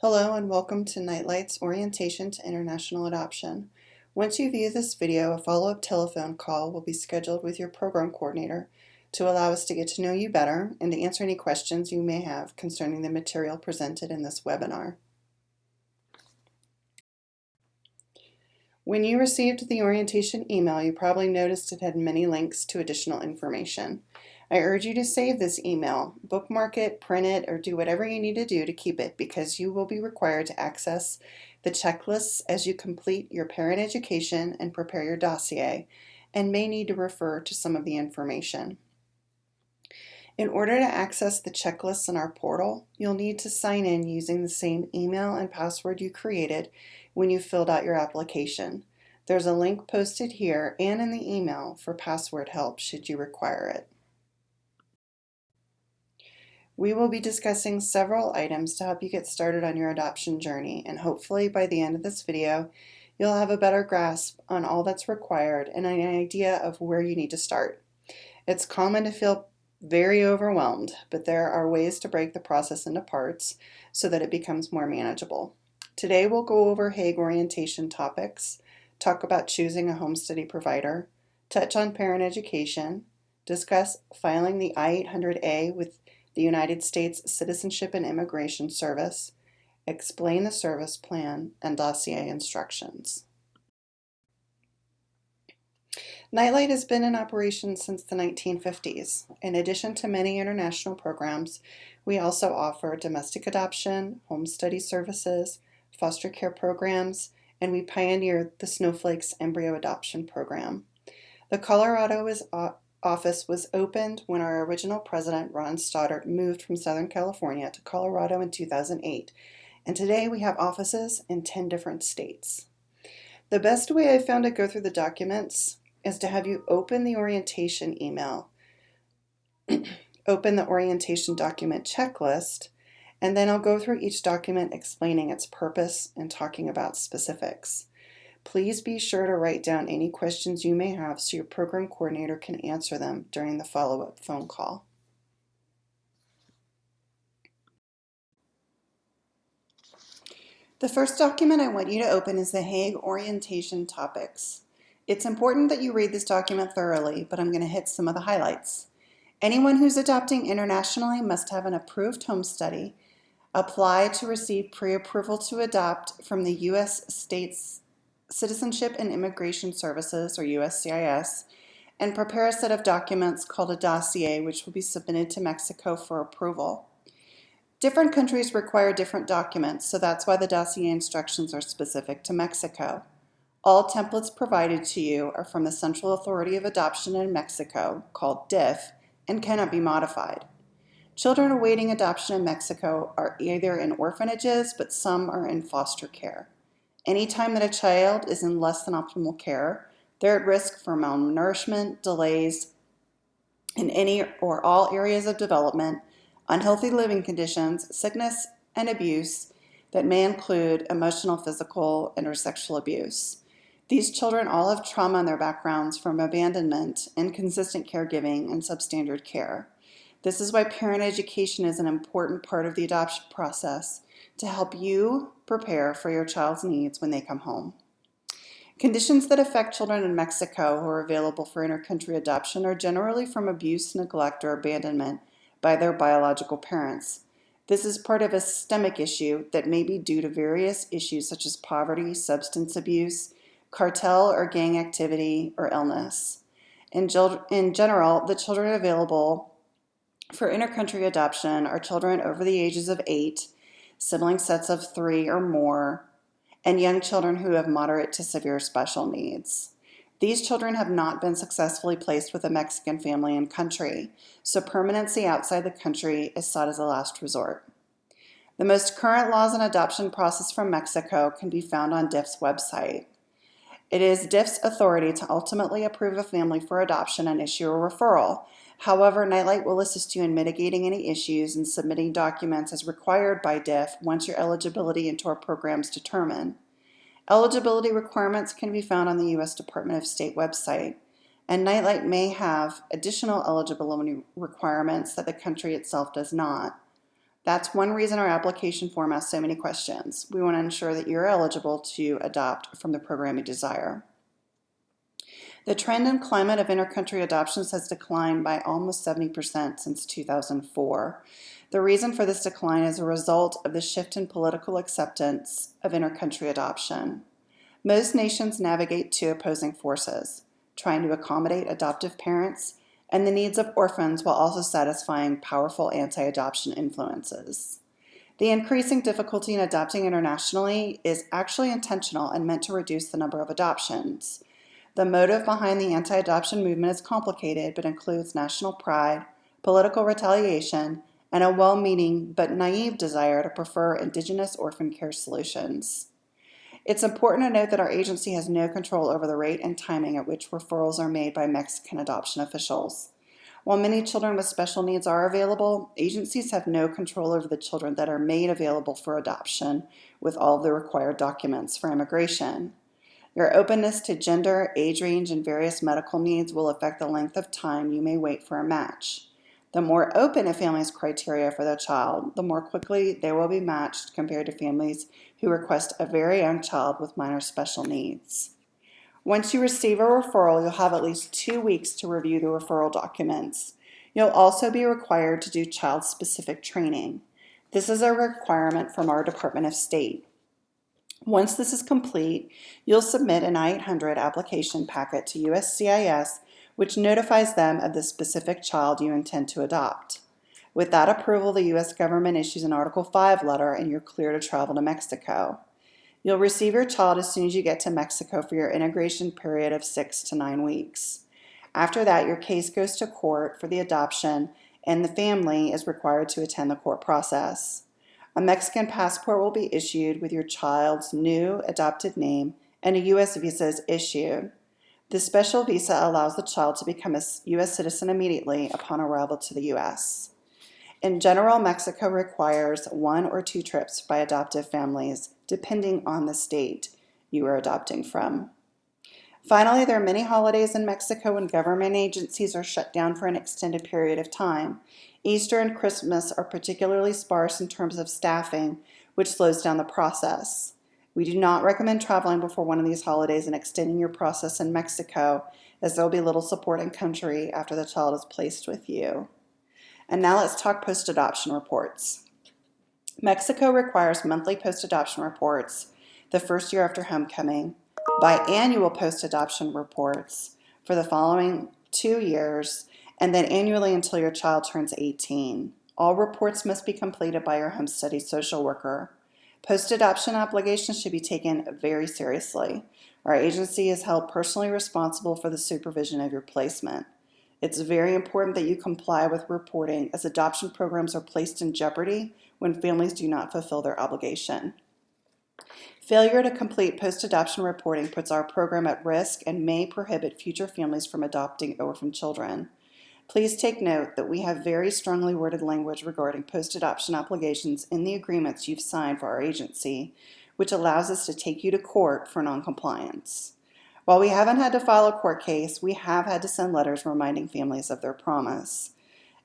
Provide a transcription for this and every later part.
Hello and welcome to Nightlight's Orientation to International Adoption. Once you view this video, a follow-up telephone call will be scheduled with your program coordinator to allow us to get to know you better and to answer any questions you may have concerning the material presented in this webinar. When you received the orientation email, you probably noticed it had many links to additional information. I urge you to save this email, bookmark it, print it, or do whatever you need to do to keep it because you will be required to access the checklists as you complete your parent education and prepare your dossier, and may need to refer to some of the information. In order to access the checklists in our portal, you'll need to sign in using the same email and password you created when you filled out your application. There's a link posted here and in the email for password help should you require it. We will be discussing several items to help you get started on your adoption journey, and hopefully by the end of this video, you'll have a better grasp on all that's required and an idea of where you need to start. It's common to feel very overwhelmed, but there are ways to break the process into parts so that it becomes more manageable. Today we'll go over Hague orientation topics, talk about choosing a home study provider, touch on parent education, discuss filing the I-800A with the United States Citizenship and Immigration Service, explain the service plan, and dossier instructions. Nightlight has been in operation since the 1950s. In addition to many international programs, we also offer domestic adoption, home study services, foster care programs, and we pioneered the Snowflakes embryo adoption program. The Colorado office was opened when our original president, Ron Stoddard, moved from Southern California to Colorado in 2008, and today we have offices in 10 different states. The best way I found to go through the documents is to have you open the orientation email, open the orientation document checklist, and then I'll go through each document explaining its purpose and talking about specifics. Please be sure to write down any questions you may have so your program coordinator can answer them during the follow-up phone call. The first document I want you to open is the Hague Orientation Topics. It's important that you read this document thoroughly, but I'm going to hit some of the highlights. Anyone who's adopting internationally must have an approved home study, apply to receive pre-approval to adopt from the U.S. States Citizenship and Immigration Services, or USCIS, and prepare a set of documents called a dossier, which will be submitted to Mexico for approval. Different countries require different documents, so that's why the dossier instructions are specific to Mexico. All templates provided to you are from the Central Authority of Adoption in Mexico, called DIF, and cannot be modified. Children awaiting adoption in Mexico are either in orphanages, but some are in foster care. Anytime that a child is in less than optimal care, they're at risk for malnourishment, delays in any or all areas of development, unhealthy living conditions, sickness, and abuse that may include emotional, physical, and or sexual abuse. These children all have trauma in their backgrounds from abandonment, inconsistent caregiving, and substandard care. This is why parent education is an important part of the adoption process to help you prepare for your child's needs when they come home. Conditions that affect children in Mexico who are available for intercountry adoption are generally from abuse, neglect, or abandonment by their biological parents. This is part of a systemic issue that may be due to various issues such as poverty, substance abuse, cartel or gang activity, or illness. In general, the children available for intercountry adoption are children over the ages of 8, sibling sets of 3 or more, and young children who have moderate to severe special needs. These children have not been successfully placed with a Mexican family in country, so permanency outside the country is sought as a last resort. The most current laws on adoption process from Mexico can be found on DIF's website. It is DIF's authority to ultimately approve a family for adoption and issue a referral. However, Nightlight will assist you in mitigating any issues and submitting documents as required by DIF once your eligibility into our program is determined. Eligibility requirements can be found on the U.S. Department of State website, and Nightlight may have additional eligibility requirements that the country itself does not. That's one reason our application form has so many questions. We want to ensure that you're eligible to adopt from the program you desire. The trend and climate of intercountry adoptions has declined by almost 70% since 2004. The reason for this decline is a result of the shift in political acceptance of intercountry adoption. Most nations navigate two opposing forces, trying to accommodate adoptive parents and the needs of orphans while also satisfying powerful anti-adoption influences. The increasing difficulty in adopting internationally is actually intentional and meant to reduce the number of adoptions. The motive behind the anti-adoption movement is complicated, but includes national pride, political retaliation, and a well-meaning but naive desire to prefer indigenous orphan care solutions. It's important to note that our agency has no control over the rate and timing at which referrals are made by Mexican adoption officials. While many children with special needs are available, agencies have no control over the children that are made available for adoption with all of the required documents for immigration. Your openness to gender, age range, and various medical needs will affect the length of time you may wait for a match. The more open a family's criteria for their child, the more quickly they will be matched compared to families who request a very young child with minor special needs. Once you receive a referral, you'll have at least 2 weeks to review the referral documents. You'll also be required to do child-specific training. This is a requirement from our Department of State. Once this is complete, you'll submit an I-800 application packet to USCIS, which notifies them of the specific child you intend to adopt. With that approval, the U.S. government issues an Article 5 letter and you're clear to travel to Mexico. You'll receive your child as soon as you get to Mexico for your integration period of 6 to 9 weeks. After that, your case goes to court for the adoption and the family is required to attend the court process. A Mexican passport will be issued with your child's new adopted name and a U.S. visa is issued. This special visa allows the child to become a U.S. citizen immediately upon arrival to the U.S. In general, Mexico requires 1 or 2 trips by adoptive families, depending on the state you are adopting from. Finally, there are many holidays in Mexico when government agencies are shut down for an extended period of time. Easter and Christmas are particularly sparse in terms of staffing, which slows down the process. We do not recommend traveling before one of these holidays and extending your process in Mexico, as there will be little support in country after the child is placed with you. And now let's talk post-adoption reports. Mexico requires monthly post-adoption reports the first year after homecoming, biannual post-adoption reports for the following 2 years, and then annually until your child turns 18. All reports must be completed by your home study social worker. Post-adoption obligations should be taken very seriously. Our agency is held personally responsible for the supervision of your placement. It's very important that you comply with reporting, as adoption programs are placed in jeopardy when families do not fulfill their obligation. Failure to complete post-adoption reporting puts our program at risk and may prohibit future families from adopting orphan children. Please take note that we have very strongly worded language regarding post-adoption obligations in the agreements you've signed for our agency, which allows us to take you to court for noncompliance. While we haven't had to file a court case, we have had to send letters reminding families of their promise.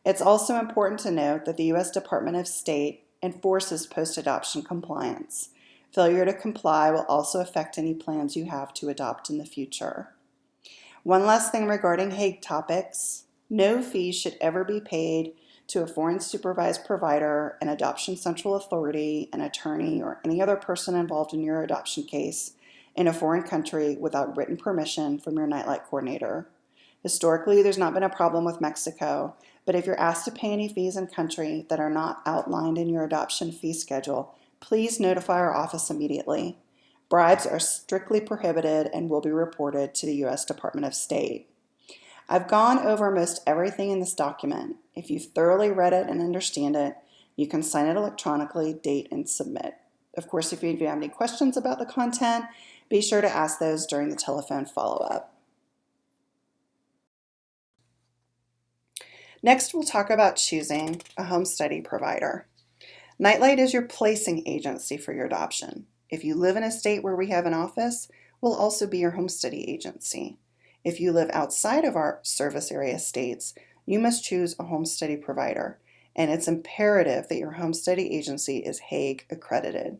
It's also important to note that the U.S. Department of State enforces post-adoption compliance. Failure to comply will also affect any plans you have to adopt in the future. One last thing regarding Hague topics. No fees should ever be paid to a foreign supervised provider, an adoption central authority, an attorney, or any other person involved in your adoption case in a foreign country without written permission from your Nightlight coordinator. Historically, there's not been a problem with Mexico, but if you're asked to pay any fees in country that are not outlined in your adoption fee schedule, please notify our office immediately. Bribes are strictly prohibited and will be reported to the U.S. Department of State. I've gone over most everything in this document. If you've thoroughly read it and understand it, you can sign it electronically, date, and submit. Of course, if you have any questions about the content, be sure to ask those during the telephone follow-up. Next, we'll talk about choosing a home study provider. Nightlight is your placing agency for your adoption. If you live in a state where we have an office, we'll also be your home study agency. If you live outside of our service area states, you must choose a home study provider. and it's imperative that your home study agency is Hague accredited.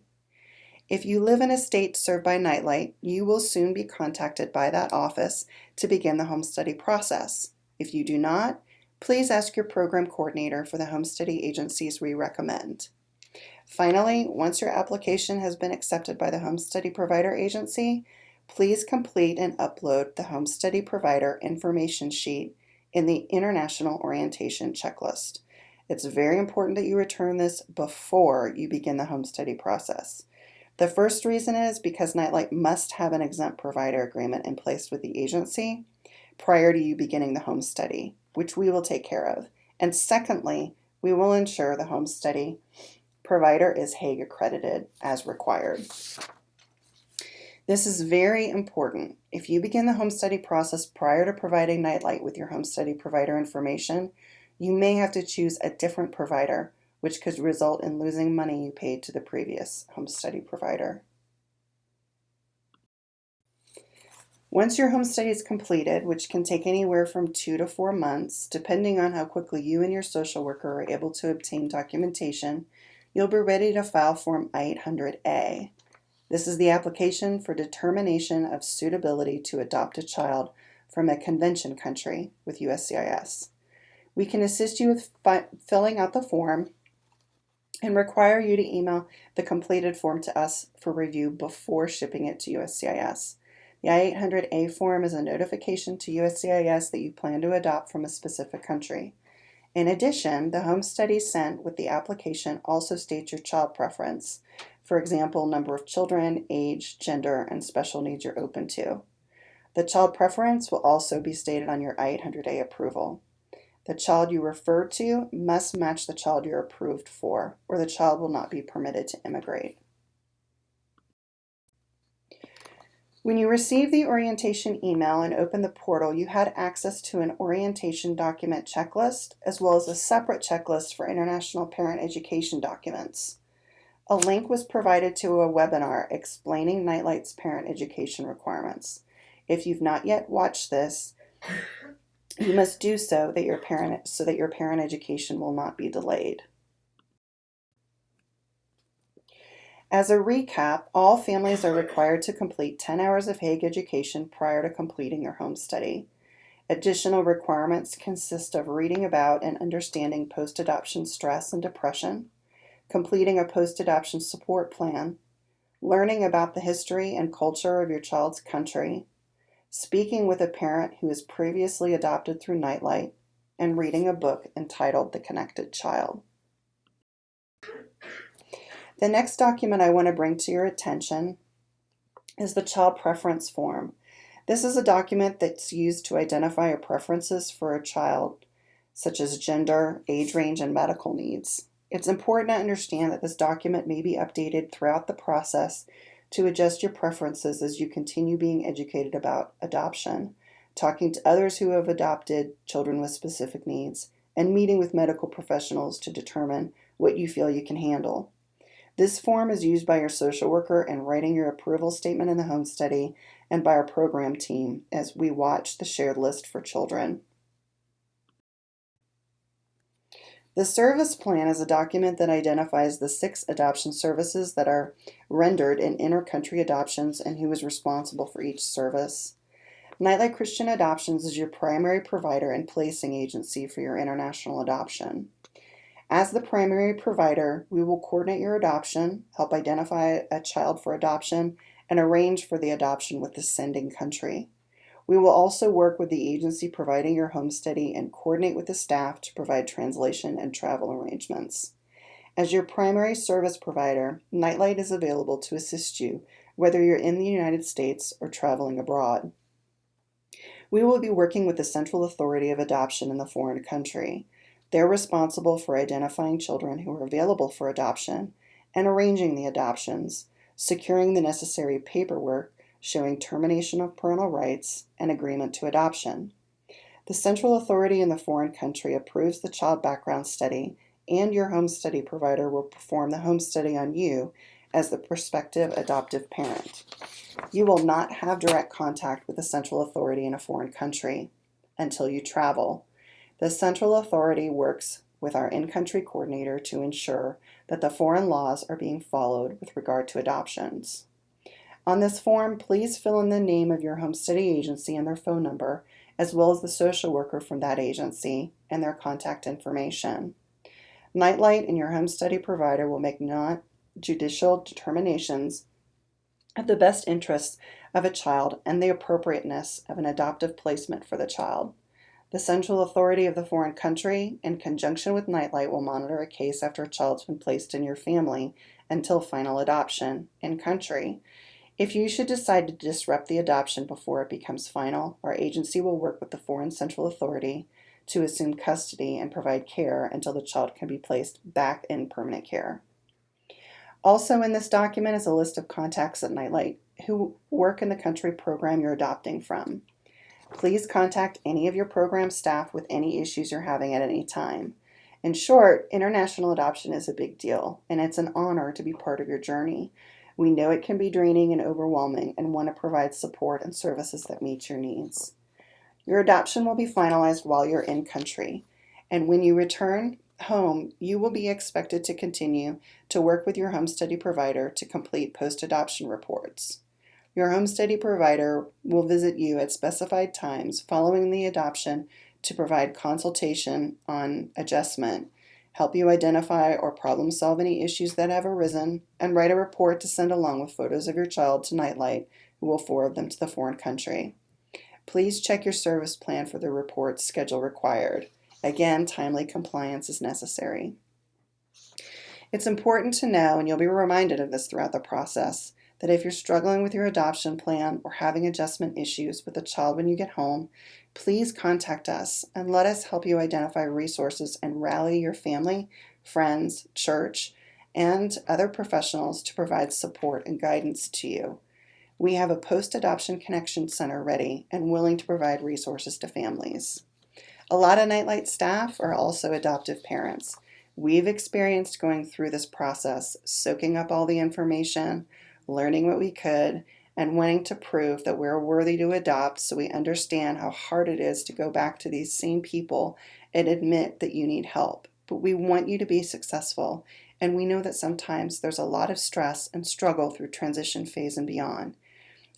If you live in a state served by Nightlight, you will soon be contacted by that office to begin the home study process. If you do not, please ask your program coordinator for the home study agencies we recommend. Finally, once your application has been accepted by the home study provider agency, please complete and upload the home study provider information sheet in the International Orientation Checklist. It's very important that you return this before you begin the home study process. The first reason is because Nightlight must have an exempt provider agreement in place with the agency prior to you beginning the home study, which we will take care of. And secondly, we will ensure the home study provider is Hague accredited as required. This is very important. If you begin the home study process prior to providing Nightlight with your home study provider information, you may have to choose a different provider, which could result in losing money you paid to the previous home study provider. Once your home study is completed, which can take anywhere from 2 to 4 months, depending on how quickly you and your social worker are able to obtain documentation, you'll be ready to file Form I-800A. This is the application for determination of suitability to adopt a child from a convention country with USCIS. We can assist you with filling out the form and require you to email the completed form to us for review before shipping it to USCIS. The I-800A form is a notification to USCIS that you plan to adopt from a specific country. In addition, the home study sent with the application also states your child preference. For example, number of children, age, gender, and special needs you're open to. The child preference will also be stated on your I-800A approval. The child you refer to must match the child you're approved for, or the child will not be permitted to immigrate. When you received the orientation email and opened the portal, you had access to an orientation document checklist, as well as a separate checklist for international parent education documents. A link was provided to a webinar explaining Nightlight's parent education requirements. If you've not yet watched this, you must do so that your parent education will not be delayed. As a recap, all families are required to complete 10 hours of Hague education prior to completing their home study. Additional requirements consist of reading about and understanding post-adoption stress and depression, completing a post-adoption support plan, learning about the history and culture of your child's country, speaking with a parent who is previously adopted through Nightlight, and reading a book entitled The Connected Child. The next document I want to bring to your attention is the Child Preference Form. This is a document that's used to identify your preferences for a child, such as gender, age range, and medical needs. It's important to understand that this document may be updated throughout the process to adjust your preferences as you continue being educated about adoption, talking to others who have adopted children with specific needs, and meeting with medical professionals to determine what you feel you can handle. This form is used by your social worker in writing your approval statement in the home study and by our program team as we watch the shared list for children. The service plan is a document that identifies the 6 adoption services that are rendered in inter-country adoptions and who is responsible for each service. Nightlight Christian Adoptions is your primary provider and placing agency for your international adoption. As the primary provider, we will coordinate your adoption, help identify a child for adoption, and arrange for the adoption with the sending country. We will also work with the agency providing your home study and coordinate with the staff to provide translation and travel arrangements. As your primary service provider, Nightlight is available to assist you, whether you're in the United States or traveling abroad. We will be working with the Central Authority of Adoption in the foreign country. They're responsible for identifying children who are available for adoption and arranging the adoptions, securing the necessary paperwork showing termination of parental rights and agreement to adoption. The Central Authority in the foreign country approves the child background study, and your home study provider will perform the home study on you as the prospective adoptive parent. You will not have direct contact with the Central Authority in a foreign country until you travel. The Central Authority works with our in-country coordinator to ensure that the foreign laws are being followed with regard to adoptions. On this form, please fill in the name of your home study agency and their phone number, as well as the social worker from that agency and their contact information. Nightlight and your home study provider will make non-judicial determinations of the best interests of a child and the appropriateness of an adoptive placement for the child. The central authority of the foreign country, in conjunction with Nightlight, will monitor a case after a child's been placed in your family until final adoption in country. If you should decide to disrupt the adoption before it becomes final, our agency will work with the foreign central authority to assume custody and provide care until the child can be placed back in permanent care. Also in this document is a list of contacts at Nightlight who work in the country program you're adopting from. Please contact any of your program staff with any issues you're having at any time. In short, international adoption is a big deal, and it's an honor to be part of your journey. We know it can be draining and overwhelming and want to provide support and services that meet your needs. Your adoption will be finalized while you're in country, and when you return home, you will be expected to continue to work with your home study provider to complete post-adoption reports. Your home study provider will visit you at specified times following the adoption to provide consultation on adjustment, help you identify or problem solve any issues that have arisen, and write a report to send along with photos of your child to Nightlight, who will forward them to the foreign country. Please check your service plan for the report schedule required. Again, timely compliance is necessary. It's important to know, and you'll be reminded of this throughout the process, that if you're struggling with your adoption plan or having adjustment issues with the child when you get home, please contact us and let us help you identify resources and rally your family, friends, church, and other professionals to provide support and guidance to you. We have a post-adoption connection center ready and willing to provide resources to families. A lot of Nightlight staff are also adoptive parents. We've experienced going through this process, soaking up all the information, learning what we could, and wanting to prove that we're worthy to adopt, so we understand how hard it is to go back to these same people and admit that you need help. But we want you to be successful, and we know that sometimes there's a lot of stress and struggle through transition phase and beyond.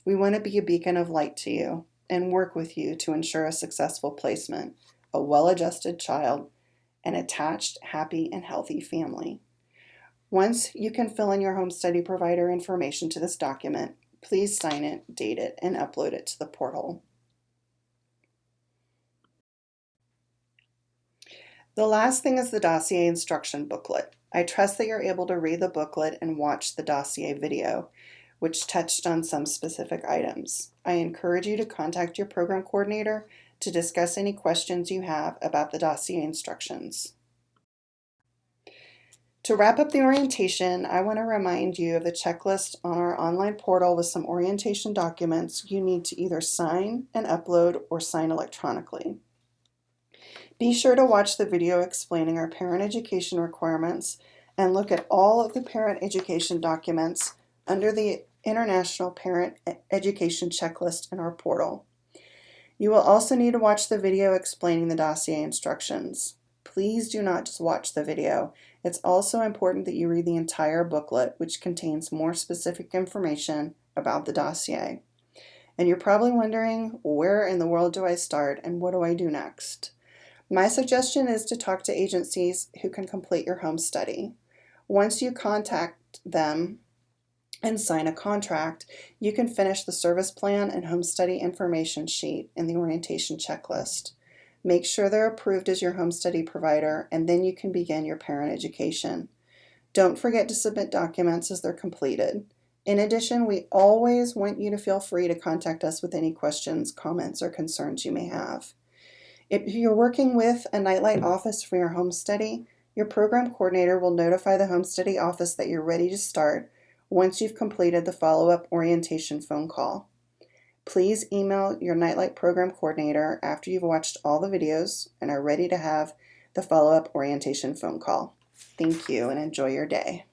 We want to be a beacon of light to you and work with you to ensure a successful placement, a well-adjusted child, an attached, happy, and healthy family. Once you can fill in your home study provider information to this document, please sign it, date it, and upload it to the portal. The last thing is the dossier instruction booklet. I trust that you're able to read the booklet and watch the dossier video, which touched on some specific items. I encourage you to contact your program coordinator to discuss any questions you have about the dossier instructions. To wrap up the orientation, I want to remind you of the checklist on our online portal with some orientation documents you need to either sign and upload or sign electronically. Be sure to watch the video explaining our parent education requirements and look at all of the parent education documents under the International Parent Education Checklist in our portal. You will also need to watch the video explaining the dossier instructions. Please do not just watch the video. It's also important that you read the entire booklet, which contains more specific information about the dossier. And you're probably wondering, where in the world do I start and what do I do next? My suggestion is to talk to agencies who can complete your home study. Once you contact them and sign a contract, you can finish the service plan and home study information sheet in the orientation checklist. Make sure they're approved as your home study provider, and then you can begin your parent education. Don't forget to submit documents as they're completed. In addition, we always want you to feel free to contact us with any questions, comments, or concerns you may have. If you're working with a Nightlight office for your home study, your program coordinator will notify the home study office that you're ready to start once you've completed the follow-up orientation phone call. Please email your Nightlight program coordinator after you've watched all the videos and are ready to have the follow-up orientation phone call. Thank you and enjoy your day.